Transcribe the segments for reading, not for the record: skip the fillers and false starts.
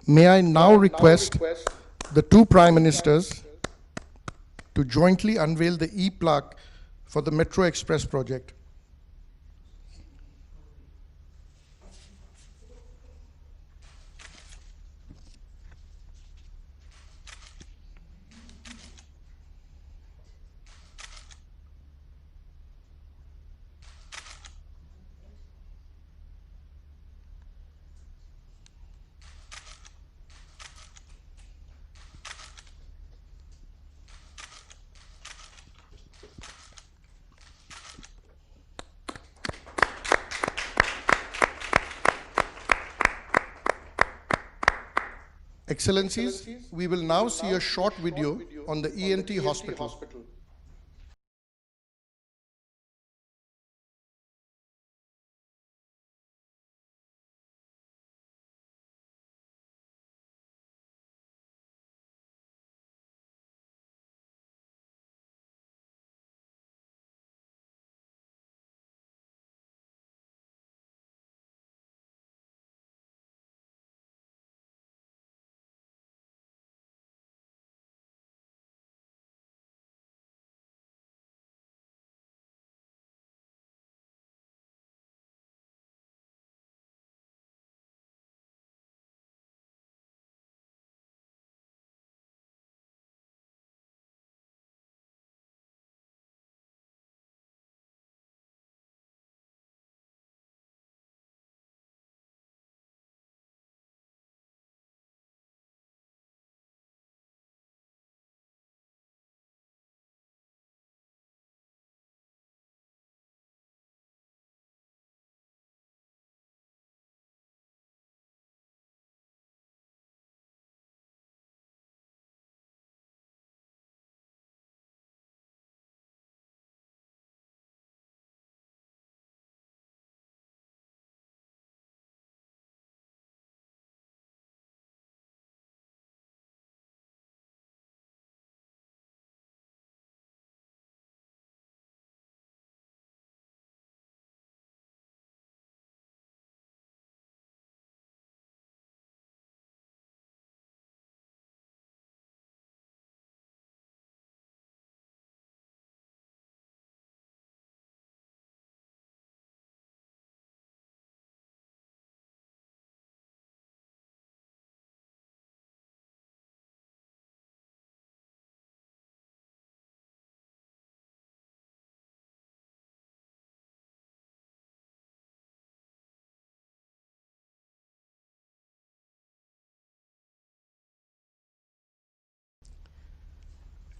May I now request the two Prime Ministers to jointly unveil the e-plaque for the Metro Express project. Excellencies, we will now see a short video on the ENT Hospital.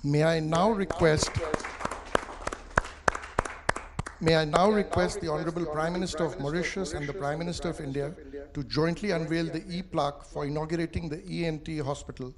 May I now request the Honorable Prime Minister of Mauritius and the Prime Minister of India to jointly unveil the e-plaque for inaugurating the ENT Hospital.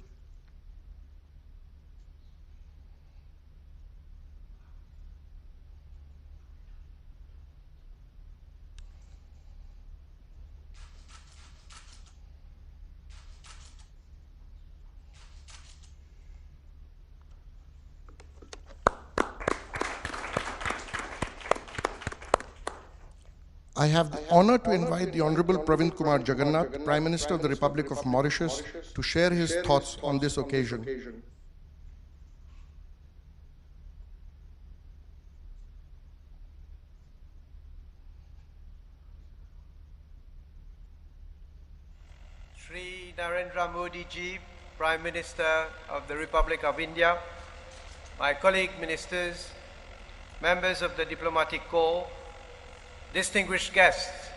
I have the honor to invite the Honorable Pravind Jugnauth, Prime Minister of the Republic of Mauritius, to share his thoughts on this occasion. Shri Narendra Modi ji, Prime Minister of the Republic of India, my colleague ministers, members of the Diplomatic Corps, distinguished guests,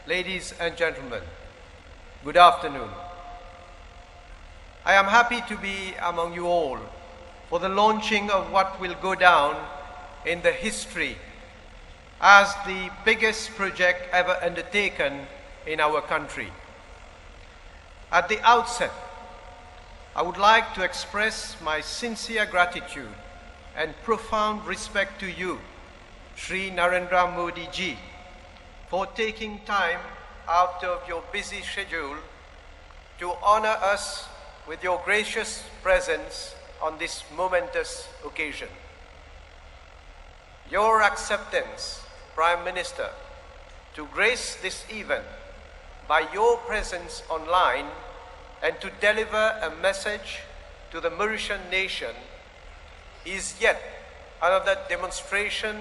ladies and gentlemen, good afternoon. I am happy to be among you all for the launching of what will go down in the history as the biggest project ever undertaken in our country. At the outset, I would like to express my sincere gratitude and profound respect to you, Shri Narendra Modi ji, for taking time out of your busy schedule to honor us with your gracious presence on this momentous occasion. Your acceptance, Prime Minister, to grace this event by your presence online and to deliver a message to the Mauritian nation is yet another demonstration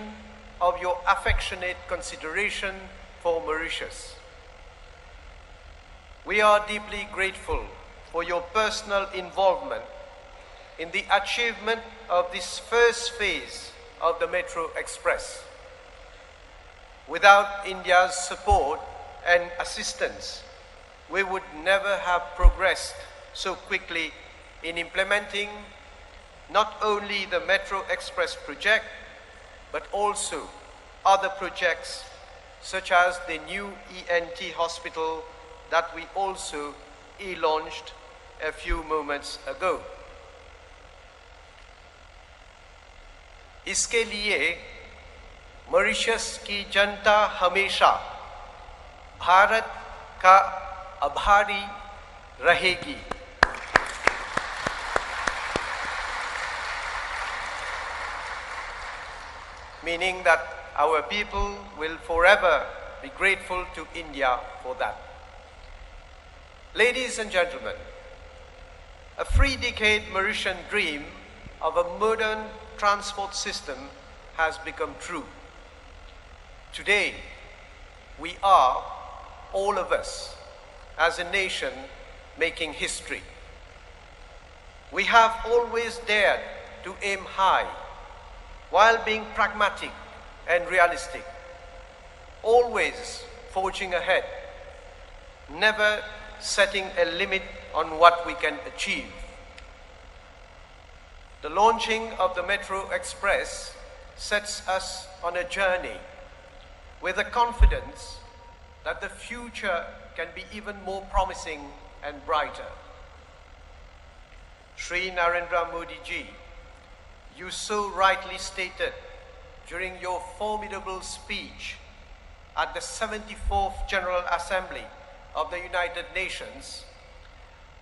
of your affectionate consideration for Mauritius. We are deeply grateful for your personal involvement in the achievement of this first phase of the Metro Express. Without India's support and assistance, we would never have progressed so quickly in implementing not only the Metro Express project, but also other projects such as the new ENT Hospital that we also e-launched a few moments ago. इसके लिए Mauritius की जनता हमेशा भारत का आभारी रहेगी। Meaning that our people will forever be grateful to India for that. Ladies and gentlemen, a three-decade Mauritian dream of a modern transport system has become true. Today, we are, all of us, as a nation, making history. We have always dared to aim high, while being pragmatic and realistic, always forging ahead, never setting a limit on what we can achieve. The launching of the Metro Express sets us on a journey with the confidence that the future can be even more promising and brighter. Shri Narendra Modi ji, you so rightly stated during your formidable speech at the 74th General Assembly of the United Nations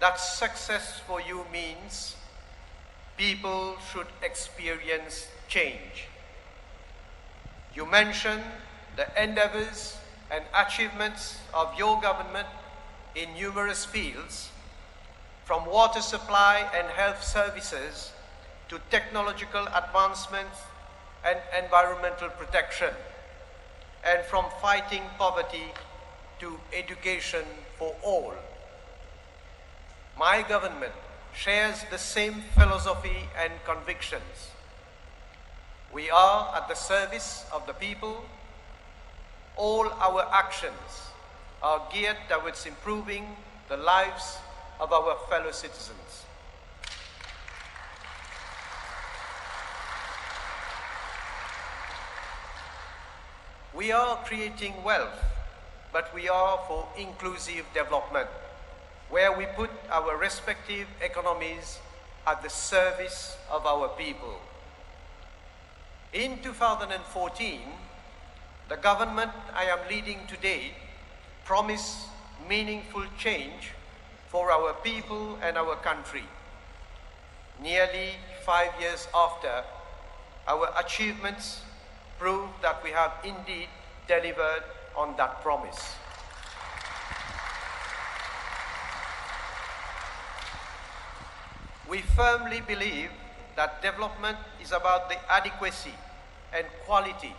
that success for you means people should experience change. You mentioned the endeavors and achievements of your government in numerous fields, from water supply and health services to technological advancements and environmental protection, and from fighting poverty to education for all. My government shares the same philosophy and convictions. We are at the service of the people. All our actions are geared towards improving the lives of our fellow citizens. We are creating wealth, but we are for inclusive development, where we put our respective economies at the service of our people. In 2014, the government I am leading today promised meaningful change for our people and our country. Nearly 5 years after, our achievements prove that we have indeed delivered on that promise. We firmly believe that development is about the adequacy and quality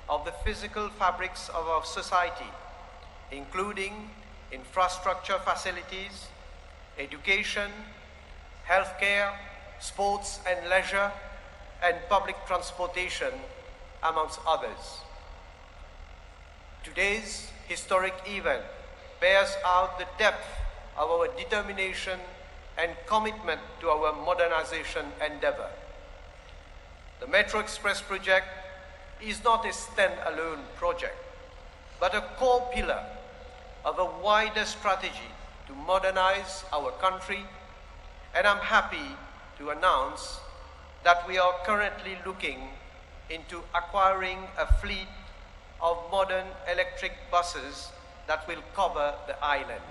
of the physical fabrics of our society, including infrastructure facilities, education, healthcare, sports and leisure, and public transportation, amongst others. Today's historic event bears out the depth of our determination and commitment to our modernization endeavor. The Metro Express project is not a stand-alone project, but a core pillar of a wider strategy to modernize our country, and I'm happy to announce that we are currently looking into acquiring a fleet of modern electric buses that will cover the island.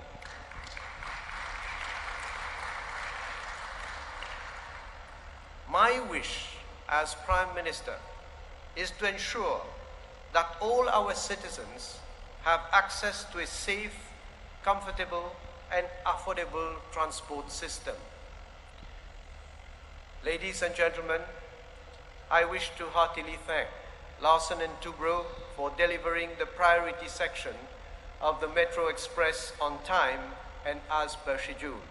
My wish as Prime Minister is to ensure that all our citizens have access to a safe, comfortable and affordable transport system. Ladies and gentlemen, I wish to heartily thank Larsen and Toubro for delivering the priority section of the Metro Express on time and as per schedule.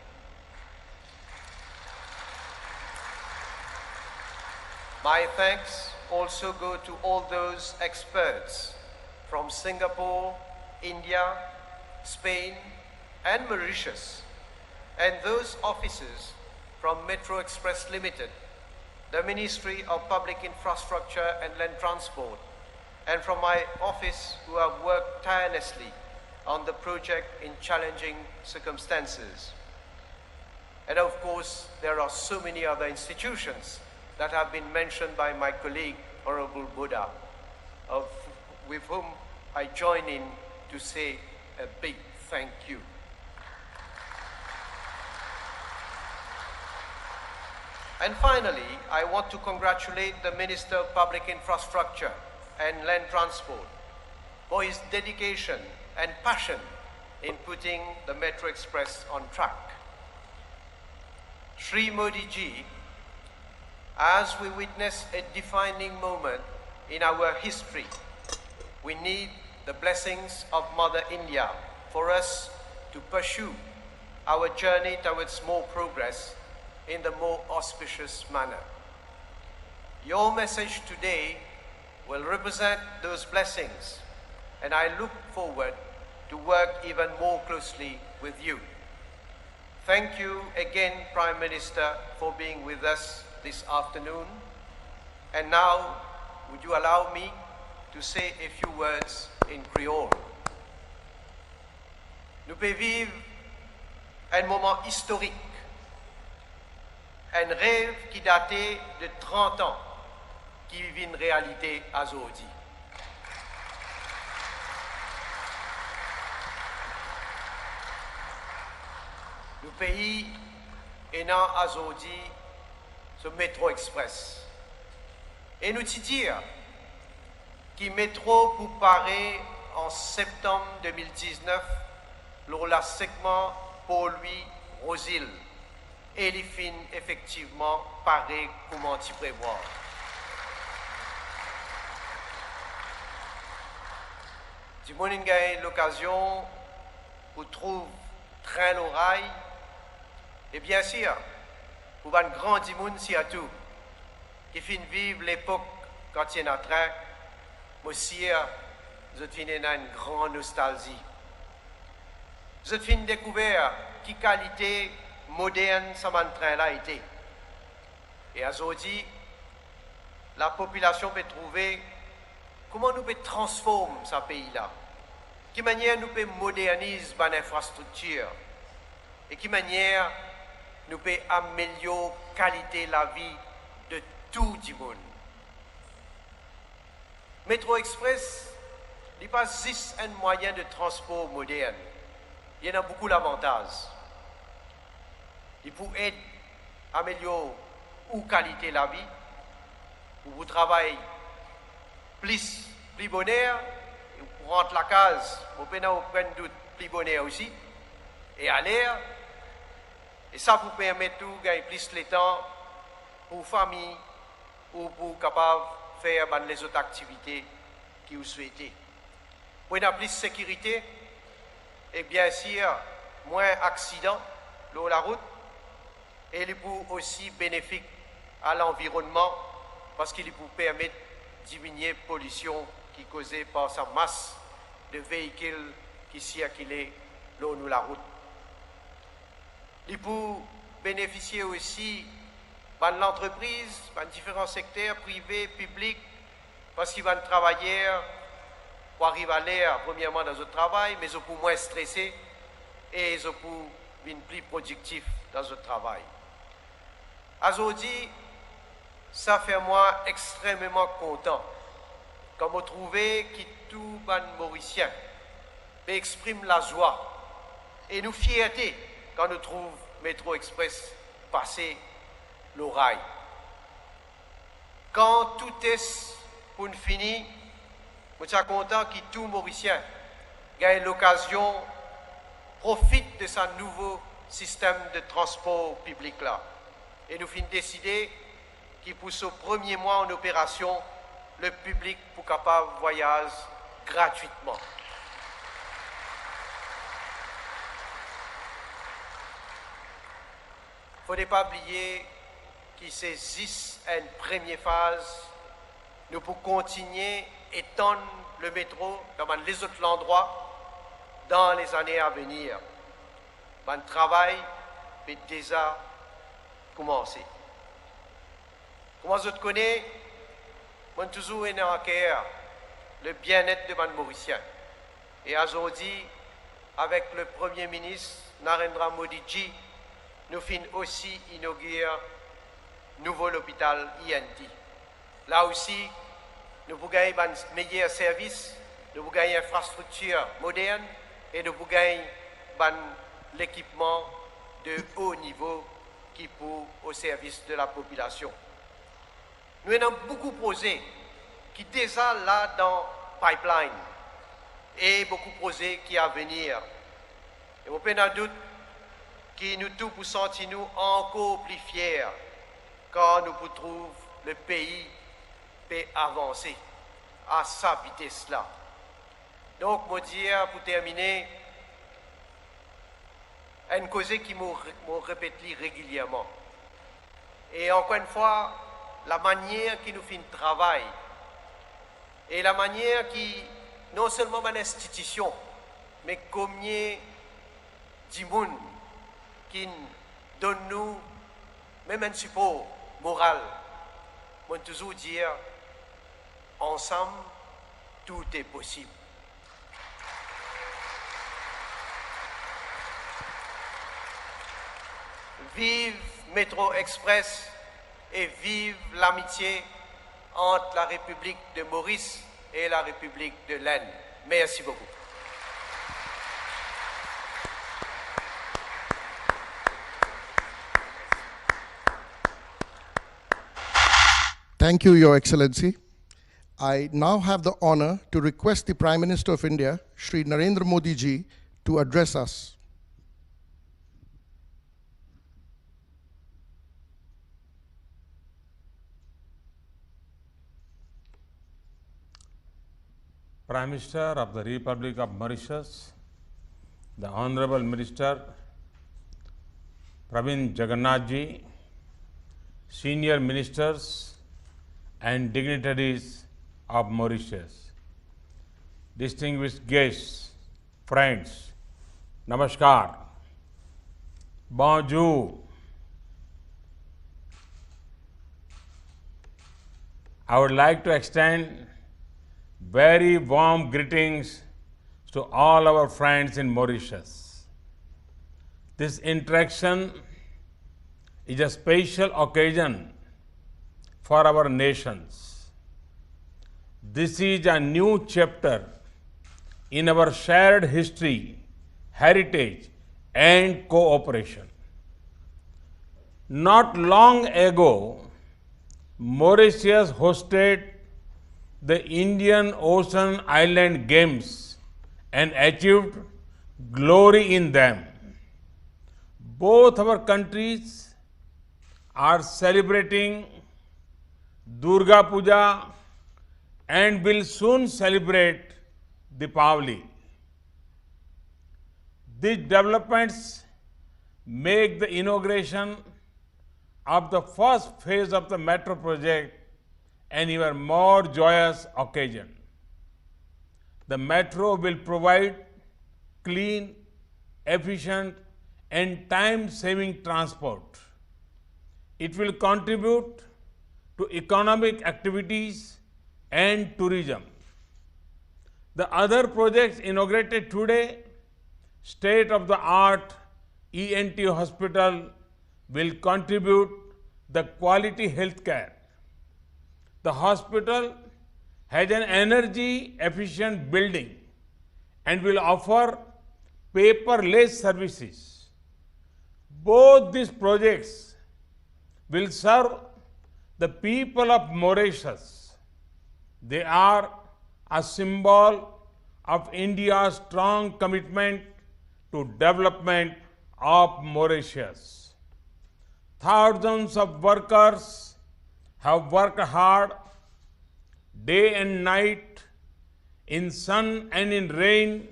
My thanks also go to all those experts from Singapore, India, Spain, and Mauritius, and those officers from Metro Express Limited, the Ministry of Public Infrastructure and Land Transport, and from my office who have worked tirelessly on the project in challenging circumstances. And of course, there are so many other institutions that have been mentioned by my colleague, Honorable Buddha, with whom I join in to say a big thank you. And finally, I want to congratulate the Minister of Public Infrastructure and Land Transport for his dedication and passion in putting the Metro Express on track. Shri Modi ji, as we witness a defining moment in our history, we need the blessings of Mother India for us to pursue our journey towards more progress in the more auspicious manner. Your message today will represent those blessings, and I look forward to work even more closely with you. Thank you again, Prime Minister, for being with us this afternoon. And now, would you allow me to say a few words in Creole? Nous pouvons vivre un moment historique, un rêve qui datait de 30 ans, qui vit une réalité aujourd'hui. Le pays est né aujourd'hui ce Metro Express. Et nous te dire que Metro pour parer en septembre 2019 lors la segment pour lui Rosil et les fins effectivement pareil comment tu prévois. Du monde a l'occasion pour trouver train l'oreille et bien sûr pour un grand monde si à tout qui fin vivre l'époque quand il y a un train, moi aussi je fin une grande nostalgie. Je fin découvert qui qualité moderne ce train-là était. Et aujourd'hui, la population peut trouver comment nous pouvons transformer ce pays-là, de quelle manière nous pouvons moderniser l'infrastructure et de quelle manière nous pouvons améliorer la qualité de la vie de tout le monde. Metro Express n'est pas juste un moyen de transport moderne, il y en a beaucoup d'avantages. Il peut aider à améliorer la qualité de la vie, pour vous travailler plus bonheur, et pour rentrer la case, vous pouvez prendre d'autres plus bonheur aussi, et à l'air, et ça vous permet de gagner plus de temps pour la famille ou pour capable faire les autres activités que vous souhaitez. Pour avoir plus de sécurité, et bien sûr, moins d'accidents sur la route, et il est aussi bénéfique à l'environnement parce qu'il peut permettre de diminuer la pollution qui est causée par sa masse de véhicules qui circulent sur la route. Il peut bénéficier aussi de l'entreprise, de différents secteurs privés, publics, parce qu'ils vont travailler pour arriver à l'air, premièrement dans le travail, mais ils sont moins stressés et ils sont plus productifs dans le travail. Aujourd'hui, ça fait moi extrêmement content quand vous trouvez que tout les Mauriciens exprime la joie et nous fierté quand nous trouvons Metro Express passer le rail. Quand tout est pour nous finir, je suis content que tout Mauricien ait l'occasion de profite de ce nouveau système de transport public là. Et nous finissons décider qu'il pousse au premier mois en opération le public pour capable voyager gratuitement. Il ne faut pas oublier qu'il s'existe une première phase, nous pouvons continuer et étendre le métro dans les autres endroits dans les années à venir. Le travail est déjà commencé. Comme vous connaissez, je toujours en cœur le bien-être de mon Mauricien. Et aujourd'hui, avec le Premier ministre Narendra Modi, nous finissons aussi inaugurer un nouveau hôpital ENT. Là aussi, nous pouvons gagner un meilleur service, nous pouvons gagner une infrastructure moderne et nous pouvons gagner l'équipement de haut niveau qui pour au service de la population. Nous avons beaucoup de projets qui déjà là dans pipeline et beaucoup de projets qui à venir. Et on peut en doute que nous tous pour sentir nous encore plus fiers quand nous trouvons le pays peut avancer à sa vitesse là. Donc, je dire pour terminer, une cause qui me répète régulièrement. Et encore une fois, la manière qui nous fait un travail et la manière qui, non seulement une institution, mais combien de monde qui donne nous même un support moral. Je toujours dire, ensemble, tout est possible. Vive Metro Express et vive l'amitié entre la République de Maurice et la République de l'Inde. Merci beaucoup. Thank you, Your Excellency. I now have the honor to request the Prime Minister of India, Shri Narendra Modi ji, to address us. Prime Minister of the Republic of Mauritius, the Honorable Minister Pravind Jugnauth ji, Senior Ministers and dignitaries of Mauritius, distinguished guests, friends, Namaskar, Bonjour. I would like to extend very warm greetings to all our friends in Mauritius. This interaction is a special occasion for our nations. This is a new chapter in our shared history, heritage, and cooperation. Not long ago, Mauritius hosted the Indian Ocean Island Games and achieved glory in them. Both our countries are celebrating Durga Puja and will soon celebrate Deepavali. These developments make the inauguration of the first phase of the Metro project an even more joyous occasion. The Metro will provide clean, efficient, and time-saving transport. It will contribute to economic activities and tourism. The other projects inaugurated today, state-of-the-art ENT Hospital, will contribute the quality health care. The hospital has an energy-efficient building and will offer paperless services. Both these projects will serve the people of Mauritius. They are a symbol of India's strong commitment to development of Mauritius. Thousands of workers have worked hard day and night in sun and in rain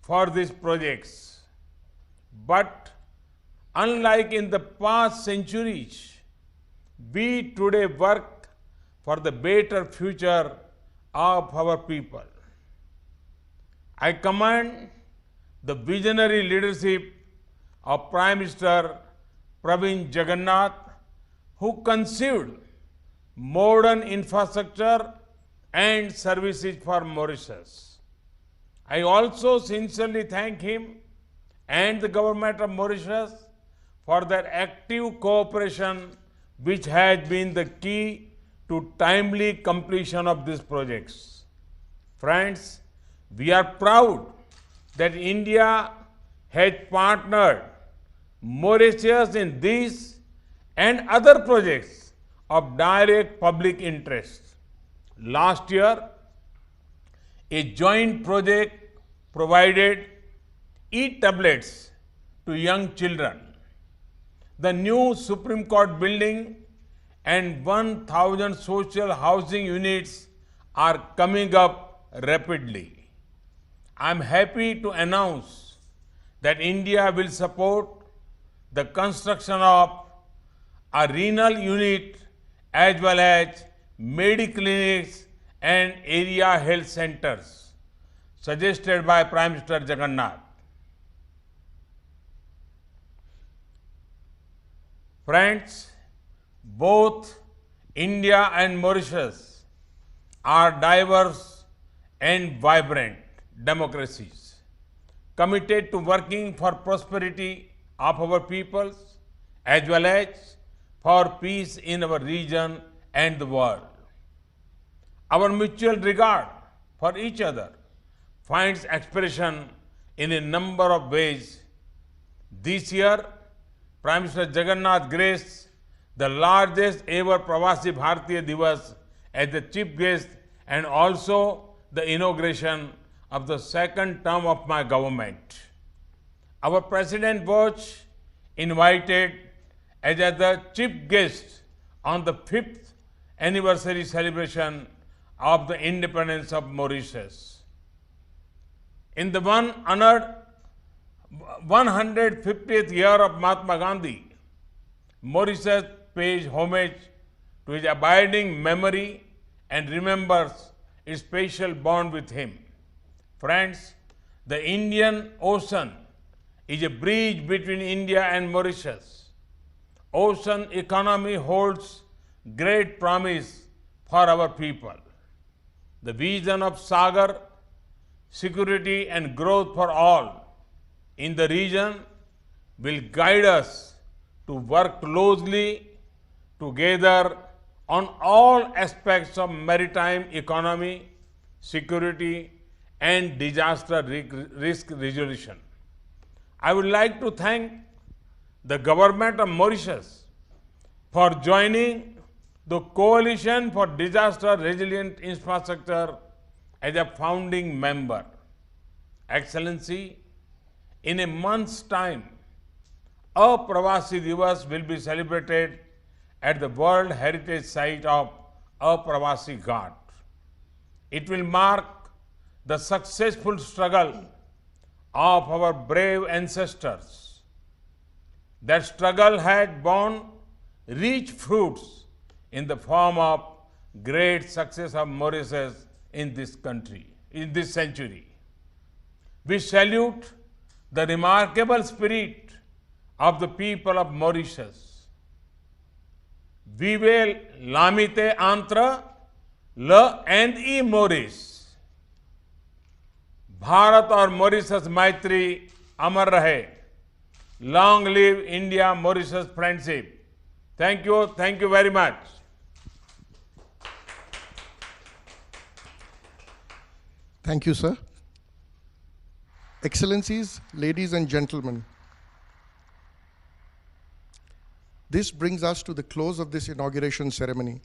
for these projects. But unlike in the past centuries, we today work for the better future of our people. I commend the visionary leadership of Prime Minister Pravind Jugnauth, who conceived modern infrastructure and services for Mauritius. I also sincerely thank him and the government of Mauritius for their active cooperation, which has been the key to timely completion of these projects. Friends, we are proud that India has partnered Mauritius in these and other projects of direct public interest. Last year, a joint project provided e-tablets to young children. The new Supreme Court building and 1,000 social housing units are coming up rapidly. I am happy to announce that India will support the construction of a renal unit as well as mediclinics and area health centers suggested by Prime Minister Jugnauth. Friends, both India and Mauritius are diverse and vibrant democracies committed to working for prosperity of our peoples as well as for peace in our region and the world. Our mutual regard for each other finds expression in a number of ways. This year, Prime Minister Jugnauth graced the largest ever Pravasi Bharatiya Divas as the chief guest and also the inauguration of the second term of my government. Our President was invited as the chief guest on the 5th anniversary celebration of the independence of Mauritius. In the honored 150th year of Mahatma Gandhi, Mauritius pays homage to his abiding memory and remembers its special bond with him. Friends, the Indian Ocean is a bridge between India and Mauritius. Ocean economy holds great promise for our people. The vision of Sagar, security and growth for all in the region will guide us to work closely together on all aspects of maritime economy, security and disaster risk resolution. I would like to thank the government of Mauritius for joining the Coalition for Disaster Resilient Infrastructure as a founding member. Excellency, in a month's time, a Pravasi Divas will be celebrated at the World Heritage Site of Pravasi Ghat. It will mark the successful struggle of our brave ancestors. That struggle had borne rich fruits in the form of great success of Mauritius in this country, in this century. We salute the remarkable spirit of the people of Mauritius. Vive l'amitié entre le and e Maurice. Bharat और Mauritius मैत्री अमर रहे. Long live India Mauritius friendship. Thank you very much. Thank you, sir. Excellencies, ladies and gentlemen, this brings us to the close of this inauguration ceremony.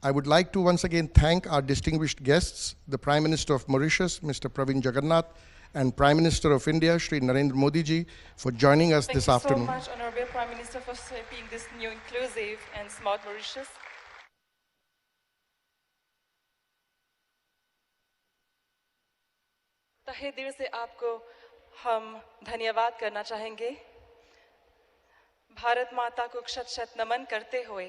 I would like to once again thank our distinguished guests, the Prime Minister of Mauritius, Mr. Pravind Jugnauth, and Prime Minister of India, Shri Narendra Modi ji, for joining us this afternoon. Thank you so much, Honorable Prime Minister, for shaping this new inclusive and smart Mauritius. तहे दिल से आपको हम धन्यवाद करना चाहेंगे। भारत माता को शत शत नमन करते हुए